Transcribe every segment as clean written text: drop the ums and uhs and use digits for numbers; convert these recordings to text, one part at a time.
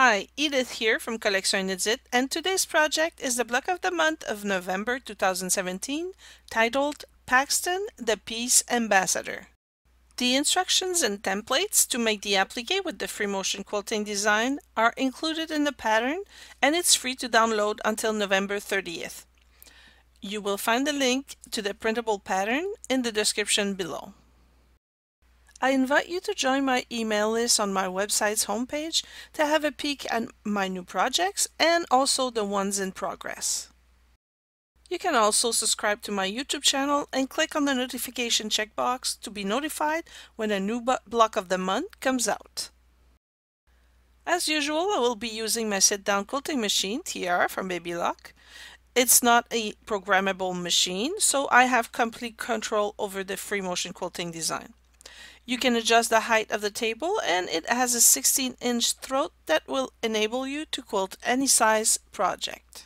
Hi, Edith here from Collection Inédith, and today's project is the block of the month of November 2017, titled Paxton, the Peace Ambassador. The instructions and templates to make the applique with the free motion quilting design are included in the pattern, and it's free to download until November 30th. You will find the link to the printable pattern in the description below. I invite you to join my email list on my website's homepage to have a peek at my new projects and also the ones in progress. You can also subscribe to my YouTube channel and click on the notification checkbox to be notified when a new block of the month comes out. As usual, I will be using my sit-down quilting machine, TR from Baby Lock. It's not a programmable machine, so I have complete control over the free motion quilting design. You can adjust the height of the table, and it has a 16-inch throat that will enable you to quilt any size project.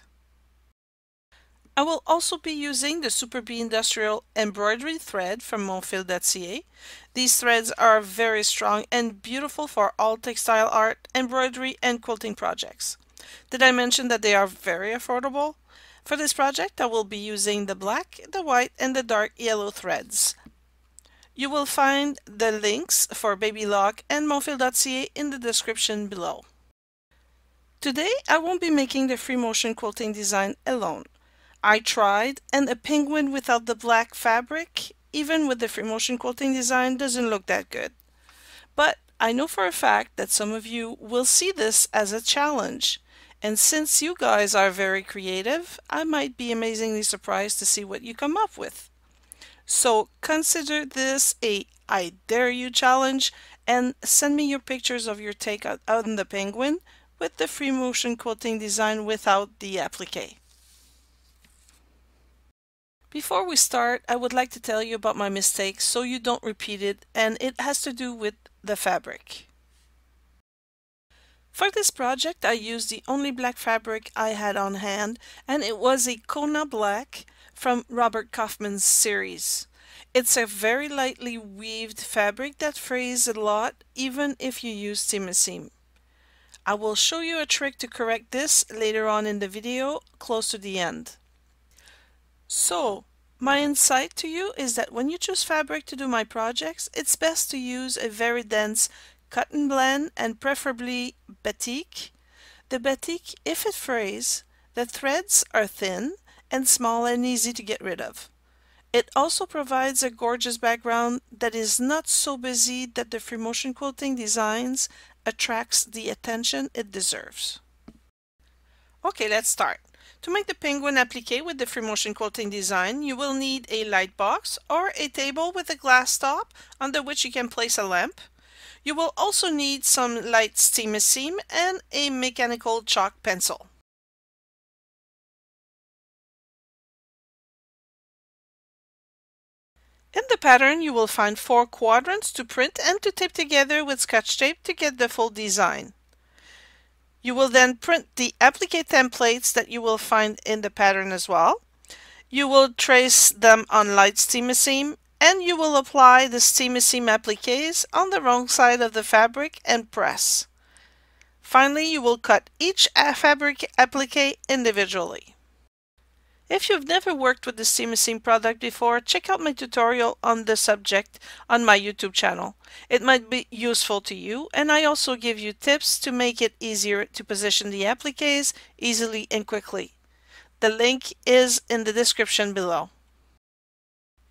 I will also be using the Super Bee Industrial embroidery thread from Montfil.ca. These threads are very strong and beautiful for all textile art, embroidery, and quilting projects. Did I mention that they are very affordable? For this project, I will be using the black, the white, and the dark yellow threads. You will find the links for Baby Lock and Montfil.ca in the description below. Today I won't be making the free motion quilting design alone. I tried, and a penguin without the black fabric, even with the free motion quilting design, doesn't look that good. But I know for a fact that some of you will see this as a challenge. And since you guys are very creative, I might be amazingly surprised to see what you come up with. So consider this a I dare you challenge, and send me your pictures of your take on the penguin with the free motion quilting design without the applique. Before we start, I would like to tell you about my mistakes so you don't repeat it, and it has to do with the fabric. For this project, I used the only black fabric I had on hand, and it was a Kona black from Robert Kaufman's series. It's a very lightly weaved fabric that frays a lot, even if you use seam a seam. I will show you a trick to correct this later on in the video, close to the end. So, my insight to you is that when you choose fabric to do my projects, it's best to use a very dense cotton blend and preferably batik. The batik, if it frays, the threads are thin and small and easy to get rid of. It also provides a gorgeous background that is not so busy that the free motion quilting designs attracts the attention it deserves. Okay, let's start. To make the penguin applique with the free motion quilting design, you will need a light box or a table with a glass top under which you can place a lamp. You will also need some light steam seam and a mechanical chalk pencil. In the pattern, you will find 4 quadrants to print and to tape together with Scotch tape to get the full design. You will then print the applique templates that you will find in the pattern as well. You will trace them on light steam seam, and you will apply the steam seam appliques on the wrong side of the fabric and press. Finally, you will cut each fabric applique individually. If you've never worked with the steam seam product before, check out my tutorial on the subject on my YouTube channel. It might be useful to you, and I also give you tips to make it easier to position the appliques easily and quickly. The link is in the description below.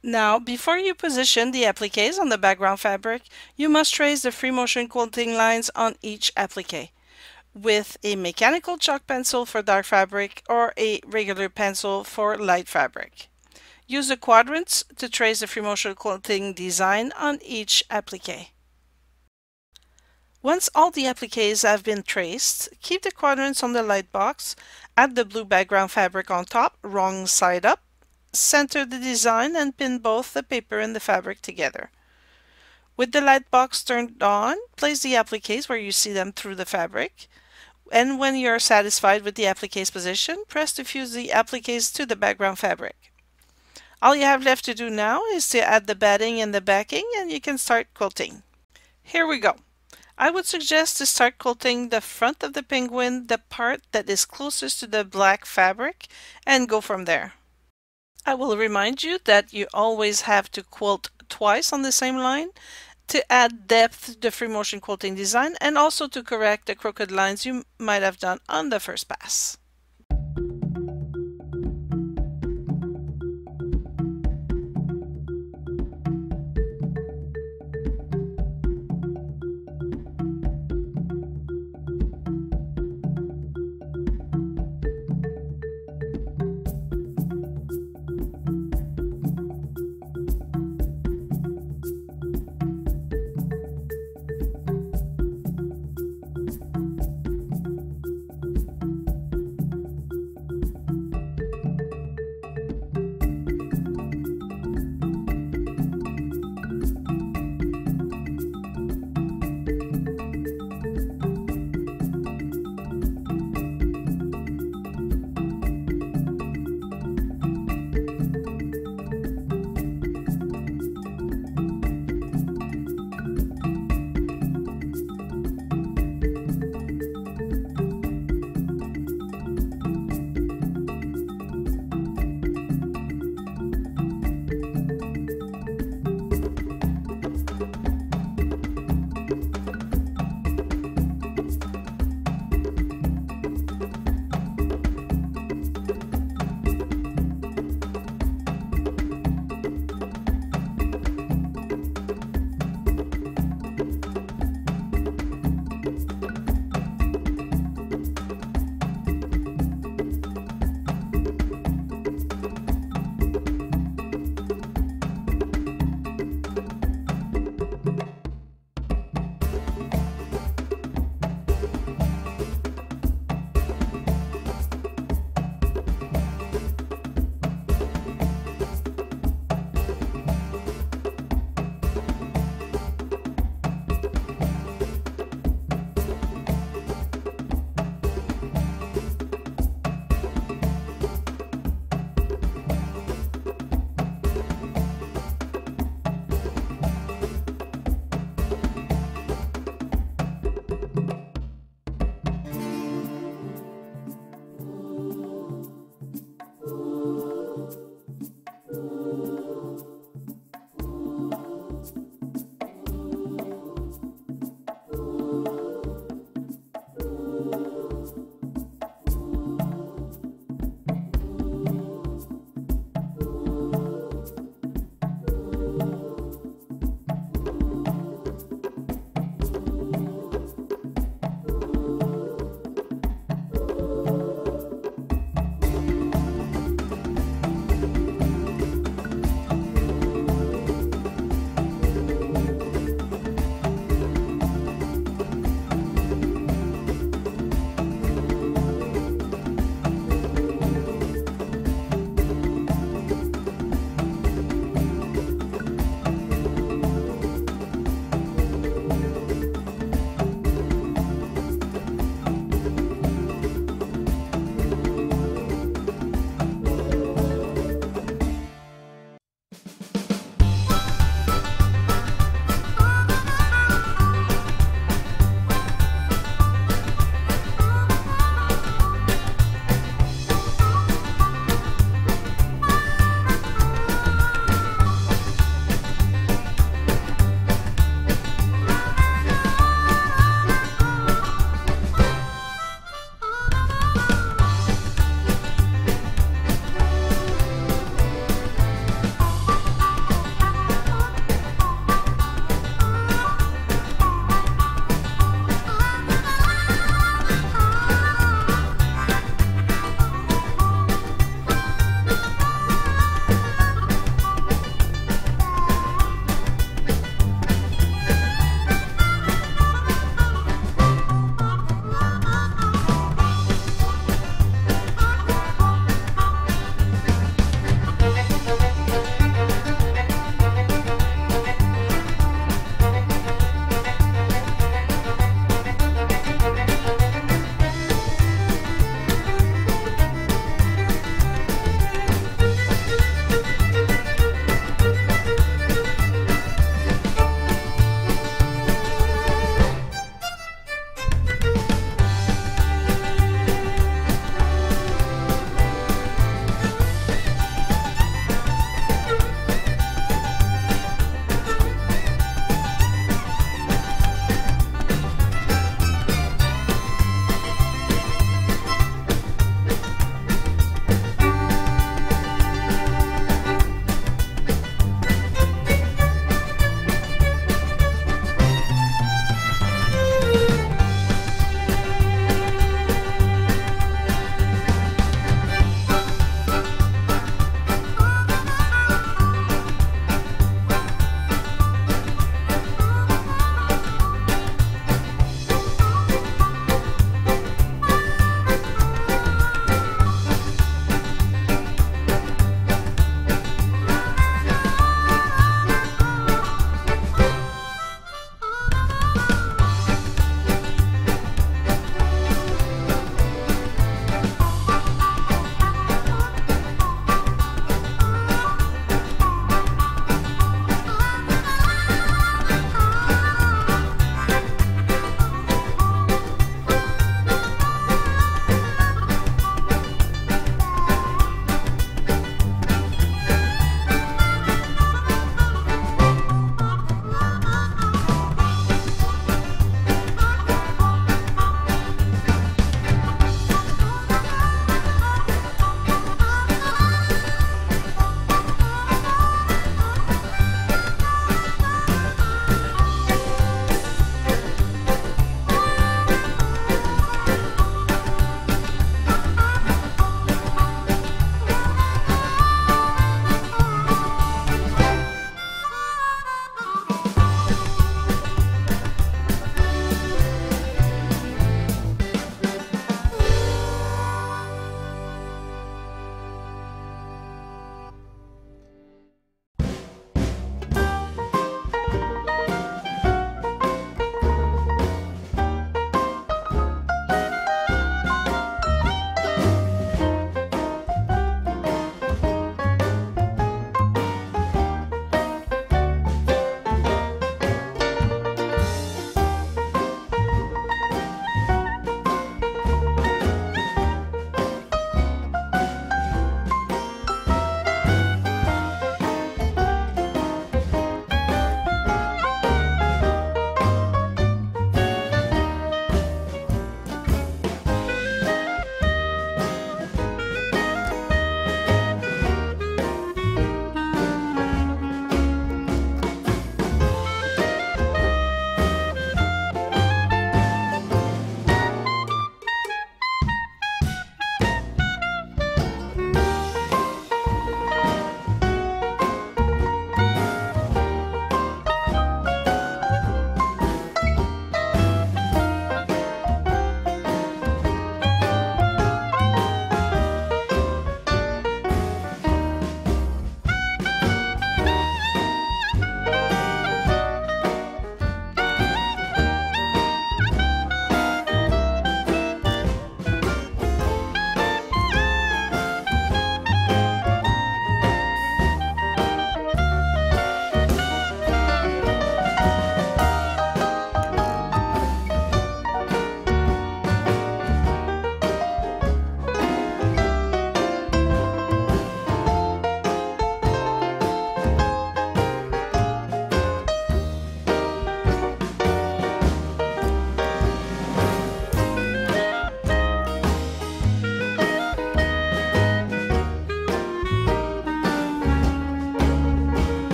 Now, before you position the appliques on the background fabric, you must trace the free motion quilting lines on each applique with a mechanical chalk pencil for dark fabric or a regular pencil for light fabric. Use the quadrants to trace the free motion quilting design on each applique. Once all the appliques have been traced, keep the quadrants on the light box, add the blue background fabric on top, wrong side up, center the design, and pin both the paper and the fabric together. With the light box turned on, place the appliques where you see them through the fabric. And when you're satisfied with the applique's position, press to fuse the appliques to the background fabric. All you have left to do now is to add the batting and the backing, and you can start quilting. Here we go. I would suggest to start quilting the front of the penguin, the part that is closest to the black fabric, and go from there. I will remind you that you always have to quilt twice on the same line to add depth to the free motion quilting design and also to correct the crooked lines you might have done on the first pass.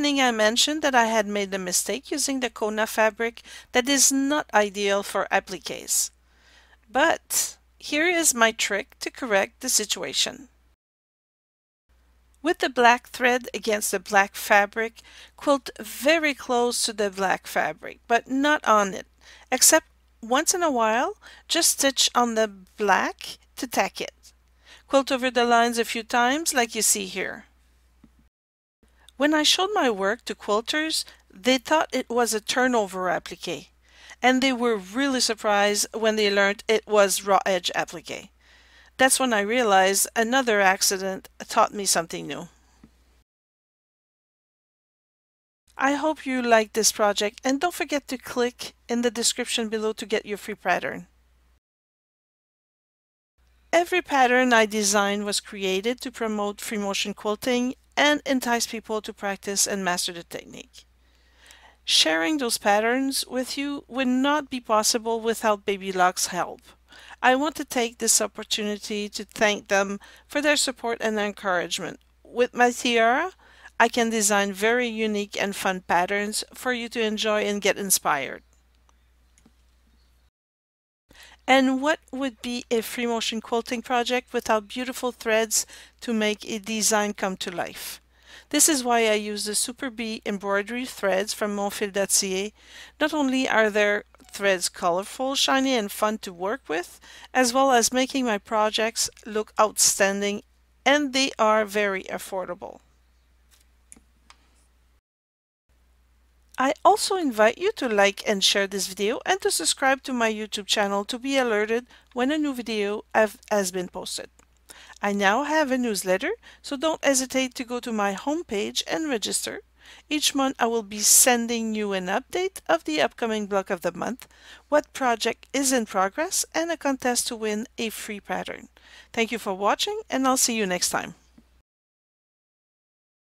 beginning, I mentioned that I had made a mistake using the Kona fabric that is not ideal for appliques. But here is my trick to correct the situation. With the black thread against the black fabric, quilt very close to the black fabric, but not on it, except once in a while, just stitch on the black to tack it. Quilt over the lines a few times like you see here. When I showed my work to quilters, they thought it was a turnover applique, and they were really surprised when they learned it was raw edge applique. That's when I realized another accident taught me something new. I hope you liked this project, and don't forget to click in the description below to get your free pattern. Every pattern I designed was created to promote free motion quilting and entice people to practice and master the technique. Sharing those patterns with you would not be possible without Baby Lock's help. I want to take this opportunity to thank them for their support and encouragement. With my tiara, I can design very unique and fun patterns for you to enjoy and get inspired. And what would be a free motion quilting project without beautiful threads to make a design come to life? This is why I use the Super Bee embroidery threads from Montfil.ca. Not only are their threads colorful, shiny, and fun to work with, as well as making my projects look outstanding, and they are very affordable. I also invite you to like and share this video and to subscribe to my YouTube channel to be alerted when a new video has been posted. I now have a newsletter, so don't hesitate to go to my homepage and register. Each month I will be sending you an update of the upcoming block of the month, what project is in progress, and a contest to win a free pattern. Thank you for watching, and I'll see you next time.